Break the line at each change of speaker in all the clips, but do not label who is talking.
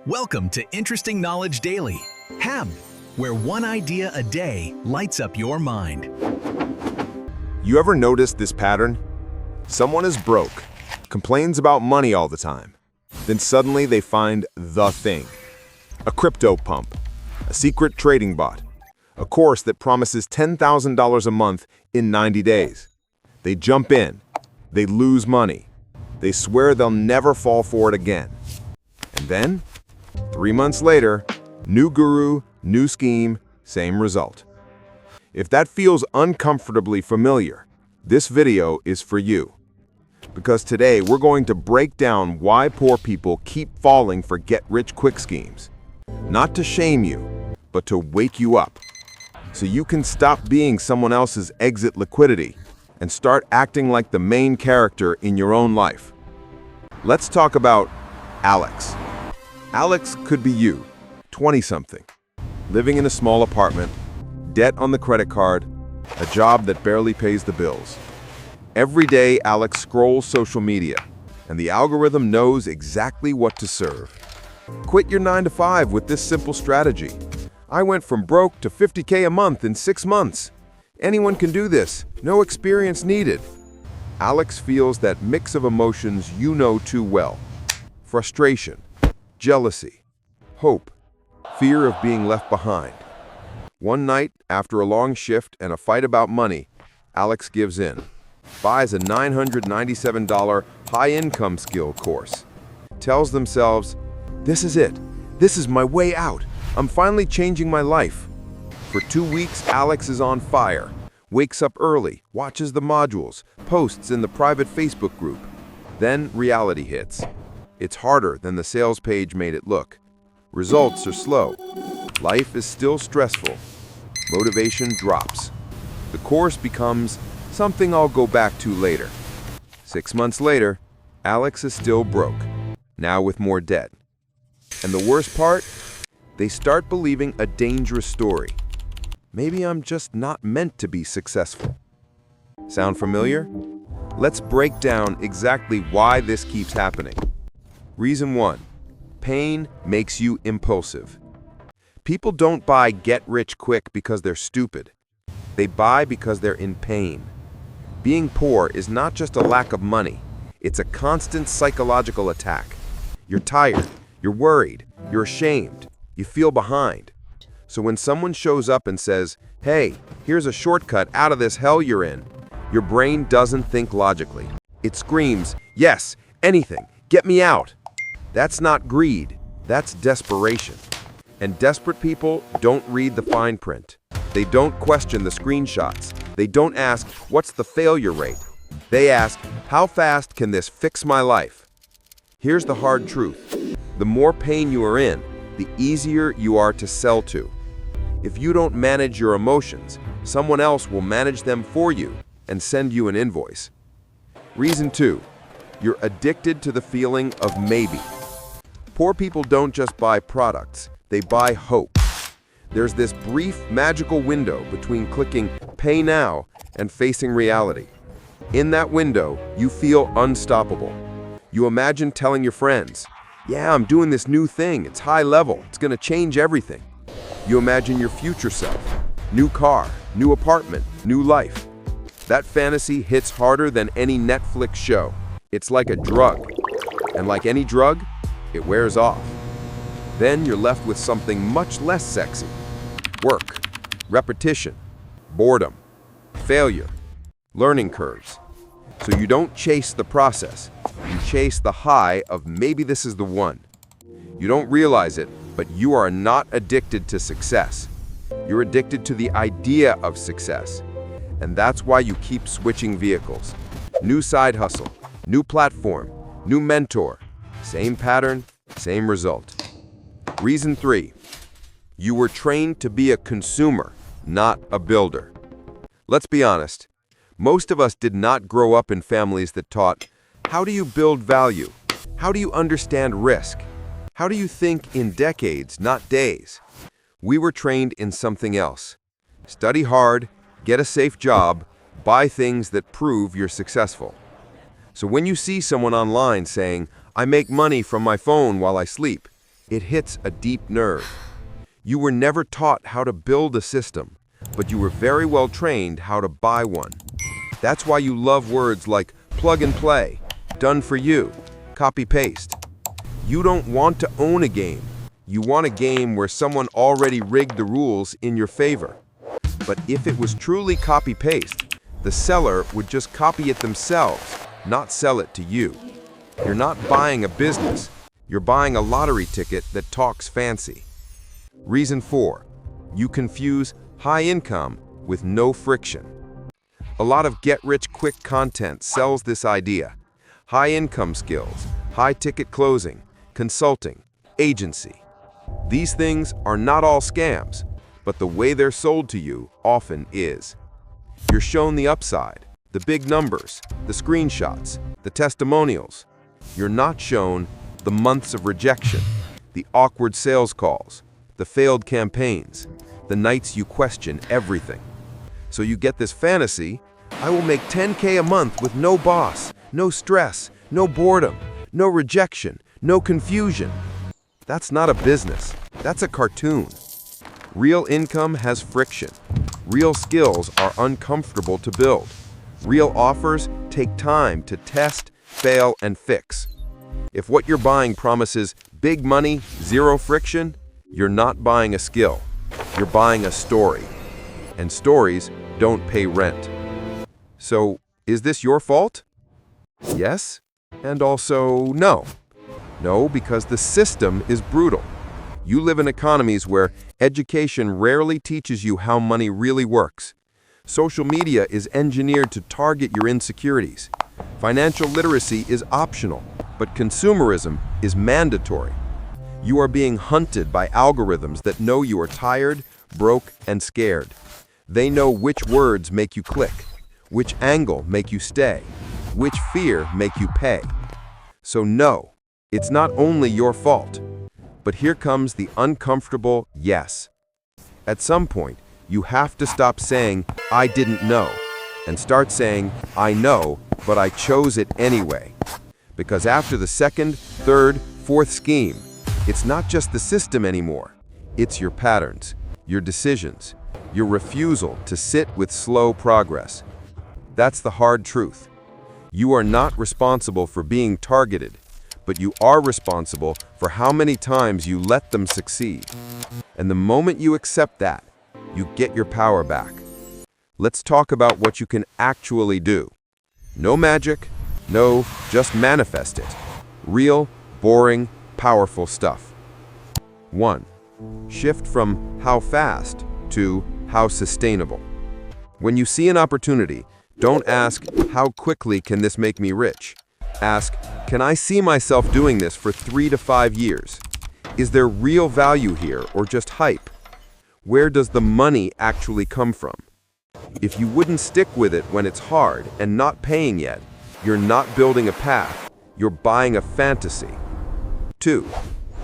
Welcome to Interesting Knowledge Daily, HAM, where one idea a day lights up your mind.
You ever noticed this pattern? Someone is broke, complains about money all the time. Then suddenly they find the thing. A crypto pump, a secret trading bot, a course that promises $10,000 a month in 90 days. They jump in, they lose money. They swear they'll never fall for it again. And then, 3 months later, new guru, new scheme, same result. If that feels uncomfortably familiar, this video is for you. Because today we're going to break down why poor people keep falling for get-rich-quick schemes. Not to shame you, but to wake you up. So you can stop being someone else's exit liquidity and start acting like the main character in your own life. Let's talk about Alex. Alex could be you, 20-something, living in a small apartment, debt on the credit card, a job that barely pays the bills. Every day, Alex scrolls social media, and the algorithm knows exactly what to serve. Quit your 9-to-5 with this simple strategy. I went from broke to $50K a month in 6 months. Anyone can do this, no experience needed. Alex feels that mix of emotions you know too well. Frustration, jealousy, hope, fear of being left behind. One night, after a long shift and a fight about money, Alex gives in, buys a $997 high-income skill course, tells themselves, "This is it. This is my way out. I'm finally changing my life." For 2 weeks, Alex is on fire, wakes up early, watches the modules, posts in the private Facebook group. Then reality hits. It's harder than the sales page made it look. Results are slow. Life is still stressful. Motivation drops. The course becomes something I'll go back to later. 6 months later, Alex is still broke, now with more debt. And the worst part? They start believing a dangerous story. Maybe I'm just not meant to be successful. Sound familiar? Let's break down exactly why this keeps happening. Reason 1. Pain makes you impulsive. People don't buy get-rich-quick because they're stupid. They buy because they're in pain. Being poor is not just a lack of money. It's a constant psychological attack. You're tired, you're worried, you're ashamed, you feel behind. So when someone shows up and says, "Hey, here's a shortcut out of this hell you're in," your brain doesn't think logically. It screams, "Yes, anything, get me out." That's not greed, that's desperation. And desperate people don't read the fine print. They don't question the screenshots. They don't ask, "What's the failure rate?" They ask, "How fast can this fix my life?" Here's the hard truth. The more pain you are in, the easier you are to sell to. If you don't manage your emotions, someone else will manage them for you and send you an invoice. Reason 2. You're addicted to the feeling of maybe. Poor people don't just buy products, they buy hope. There's this brief, magical window between clicking pay now and facing reality. In that window, you feel unstoppable. You imagine telling your friends, "Yeah, I'm doing this new thing, it's high level, it's gonna change everything." You imagine your future self, new car, new apartment, new life. That fantasy hits harder than any Netflix show. It's like a drug. And like any drug, it wears off. Then you're left with something much less sexy. Work, repetition, boredom, failure, learning curves. So you don't chase the process, you chase the high of maybe this is the one. You don't realize it, but you are not addicted to success. You're addicted to the idea of success. And that's why you keep switching vehicles. New side hustle, new platform, new mentor. Same pattern, same result. Reason 3. You were trained to be a consumer, not a builder. Let's be honest. Most of us did not grow up in families that taught, how do you build value? How do you understand risk? How do you think in decades, not days? We were trained in something else. Study hard, get a safe job, buy things that prove you're successful. So when you see someone online saying, "I make money from my phone while I sleep,"
It hits a deep nerve. You were never taught how to build a system, but you were very well trained how to buy one. That's why you love words like plug and play, done for you, copy-paste. You don't want to own a game. You want a game where someone already rigged the rules in your favor. But if it was truly copy-paste, the seller would just copy it themselves, not sell it to you. You're not buying a business. You're buying a lottery ticket that talks fancy. Reason 4. You confuse high income with no friction. A lot of get-rich-quick content sells this idea. High income skills, high ticket closing, consulting, agency. These things are not all scams, but the way they're sold to you often is. You're shown the upside, the big numbers, the screenshots, the testimonials. You're not shown the months of rejection, the awkward sales calls, the failed campaigns, the nights you question everything. So you get this fantasy, I will make 10K a month with no boss, no stress, no boredom, no rejection, no confusion. That's not a business. That's a cartoon. Real income has friction. Real skills are uncomfortable to build. Real offers take time to test, fail, and fix. If what you're buying promises big money, zero friction, you're not buying a skill. You're buying a story. And stories don't pay rent. So, is this your fault? Yes, and also no. No, because the system is brutal. You live in economies where education rarely teaches you how money really works. Social media is engineered to target your insecurities. Financial literacy is optional, but consumerism is mandatory. You are being hunted by algorithms that know you are tired, broke, and scared. They know which words make you click, which angle make you stay, which fear make you pay. So no, it's not only your fault. But here comes the uncomfortable yes. At some point, you have to stop saying, I didn't know, and start saying, I know, but I chose it anyway. Because after the second, third, fourth scheme, it's not just the system anymore. It's your patterns, your decisions, your refusal to sit with slow progress. That's the hard truth. You are not responsible for being targeted, but you are responsible for how many times you let them succeed. And the moment you accept that, you get your power back. Let's talk about what you can actually do. No magic, no, just manifest it. Real, boring, powerful stuff. 1. Shift from how fast to how sustainable. When you see an opportunity, don't ask, how quickly can this make me rich? Ask, can I see myself doing this for 3 to 5 years? Is there real value here or just hype? Where does the money actually come from? If you wouldn't stick with it when it's hard and not paying yet, you're not building a path, you're buying a fantasy. 2.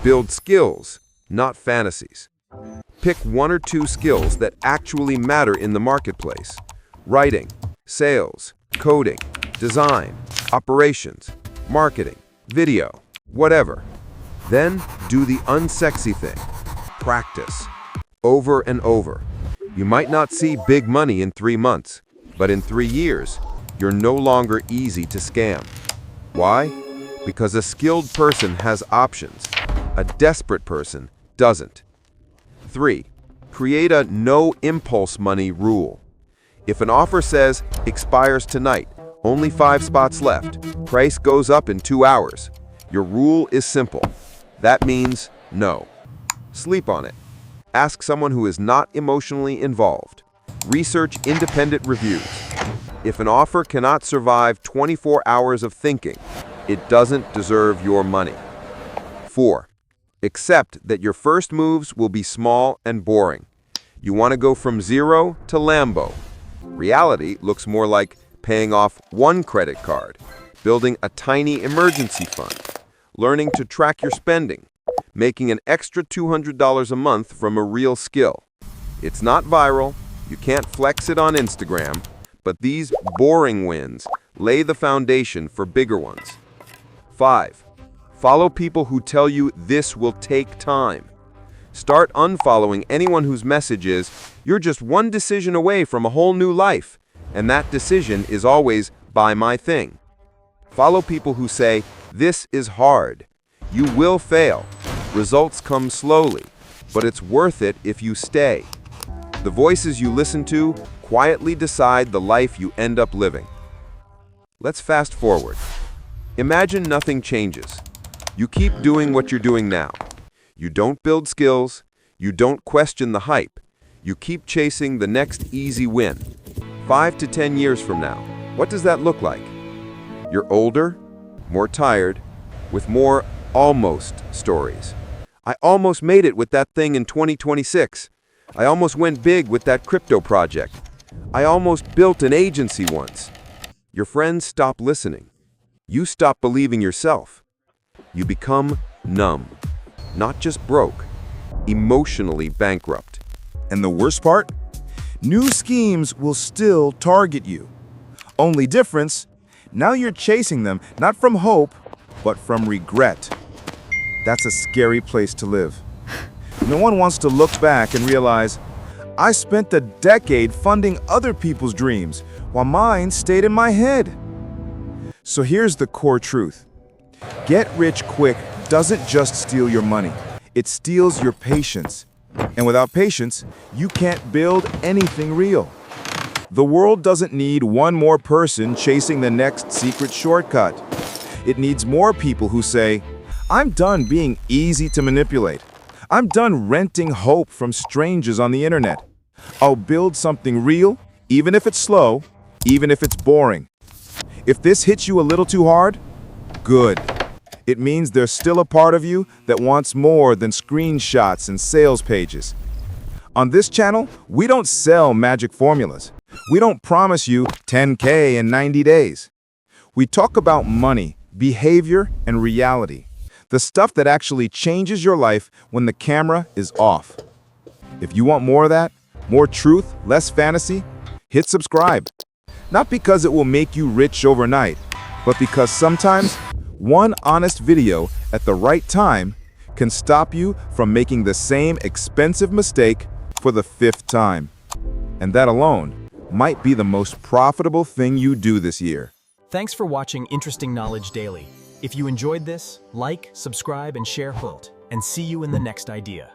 Build skills, not fantasies. Pick 1 or 2 skills that actually matter in the marketplace. Writing, sales, coding, design, operations, marketing, video, whatever. Then do the unsexy thing. Practice. Over and over. You might not see big money in 3 months, but in 3 years, you're no longer easy to scam. Why? Because a skilled person has options. A desperate person doesn't. 3. Create a no impulse money rule. If an offer says, expires tonight, only 5 spots left, price goes up in 2 hours, your rule is simple. That means no. Sleep on it. Ask someone who is not emotionally involved. Research independent reviews. If an offer cannot survive 24 hours of thinking, it doesn't deserve your money. 4. Accept that your first moves will be small and boring. You want to go from zero to Lambo. Reality looks more like paying off 1 credit card, building a tiny emergency fund, learning to track your spending, making an extra $200 a month from a real skill. It's not viral, you can't flex it on Instagram, but these boring wins lay the foundation for bigger ones. 5. Follow people who tell you this will take time. Start unfollowing anyone whose message is, you're just one decision away from a whole new life, and that decision is always, buy my thing. Follow people who say, this is hard. You will fail. Results come slowly, but it's worth it if you stay. The voices you listen to quietly decide the life you end up living. Let's fast forward. Imagine nothing changes. You keep doing what you're doing now. You don't build skills. You don't question the hype. You keep chasing the next easy win. 5 to 10 years from now, what does that look like? You're older, more tired, with more almost stories. I almost made it with that thing in 2026. I almost went big with that crypto project. I almost built an agency once. Your friends stop listening. You stop believing yourself. You become numb, not just broke, emotionally bankrupt.
And the worst part? New schemes will still target you. Only difference, now you're chasing them not from hope, but from regret. That's a scary place to live. No one wants to look back and realize, I spent a decade funding other people's dreams while mine stayed in my head. So here's the core truth. Get rich quick doesn't just steal your money. It steals your patience. And without patience, you can't build anything real. The world doesn't need one more person chasing the next secret shortcut. It needs more people who say, I'm done being easy to manipulate. I'm done renting hope from strangers on the internet. I'll build something real, even if it's slow, even if it's boring. If this hits you a little too hard, good. It means there's still a part of you that wants more than screenshots and sales pages. On this channel, we don't sell magic formulas. We don't promise you 10K in 90 days. We talk about money, behavior, and reality. The stuff that actually changes your life when the camera is off. If you want more of that, more truth, less fantasy, hit subscribe. Not because it will make you rich overnight, but because sometimes one honest video at the right time can stop you from making the same expensive mistake for the 5th time. And that alone might be the most profitable thing you do this year.
Thanks for watching Interesting Knowledge Daily. If you enjoyed this, like, subscribe, and share Hult, and see you in the next idea.